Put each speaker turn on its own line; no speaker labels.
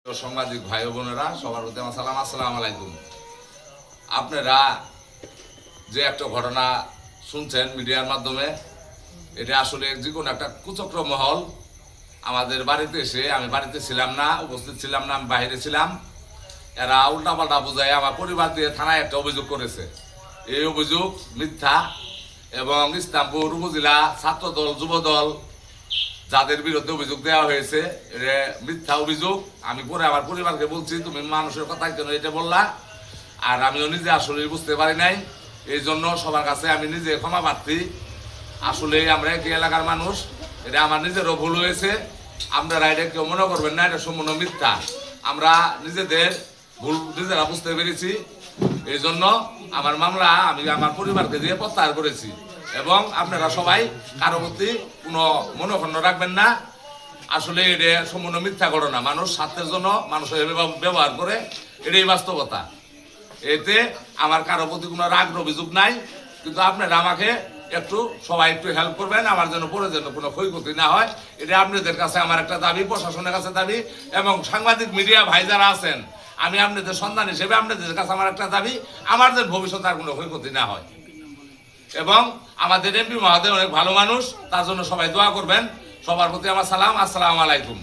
সাংবাদিক ভাই বোনেরা সবার প্রতি আমার সালাম, আসসালামু আলাইকুম। আপনারা যে একটা ঘটনা শুনছেন মিডিয়ার মাধ্যমে, এটা আসলে যে কোনো একটা কুচক্র মহল আমাদের বাড়িতে এসে, আমি বাড়িতে ছিলাম না, উপস্থিত ছিলাম না, আমি বাইরে ছিলাম, এরা উল্টাপাল্টা বুঝায় আমার পরিবার দিয়ে থানায় একটা অভিযোগ করেছে। এই অভিযোগ মিথ্যা এবং ইসলামপুর উপজেলা ছাত্রদল যুবদল যাদের বিরুদ্ধে অভিযোগ দেওয়া হয়েছে এটা মিথ্যা অভিযোগ। আমি পরে আমার পরিবারকে বলছি, তুমি মানুষের কথা কেন এটা বললা, আর আমিও নিজে আসলে বুঝতে পারি নাই। এই জন্য সবার কাছে আমি নিজে ক্ষমা প্রার্থী। আসলে আমরা একই এলাকার মানুষ, এটা আমার নিজেরও ভুল হয়েছে। আপনারা এটা কেউ মনে করবেন না, এটা সম্পূর্ণ মিথ্যা। আমরা নিজেদের ভুল নিজেরা বুঝতে পেরেছি। এই জন্য আমার মামলা আমি আমার পরিবারকে দিয়ে প্রত্যাহার করেছি। এবং আপনারা সবাই কারো প্রতি কোনো মনোক্ষুণ্ণ রাখবেন না। আসলে এটা সম্পূর্ণ মিথ্যা ঘটনা। মানুষ স্বার্থের জন্য মানুষের ব্যবহার করে, এটাই বাস্তবতা। এতে আমার কারো প্রতি কোনো রাগ অভিযোগ নাই, কিন্তু আপনারা আমাকে একটু সবাই একটু হেল্প করবেন, আমার জন্য পরে যেন কোনো ক্ষয়ক্ষতি না হয়। এটা আপনাদের কাছে আমার একটা দাবি, প্রশাসনের কাছে দাবি, এবং সাংবাদিক মিডিয়া ভাই যারা আছেন, আমি আপনাদের সন্তান হিসেবে আপনাদের কাছে আমার একটা দাবি, আমার যেন ভবিষ্যতে আর কোনো ক্ষয়ক্ষতি না হয়। এবং আমাদের এমপি মহোদয় অনেক ভালো মানুষ, তার জন্য সবাই দোয়া করবেন। সবার প্রতি আমার সালাম, আসসালামু আলাইকুম।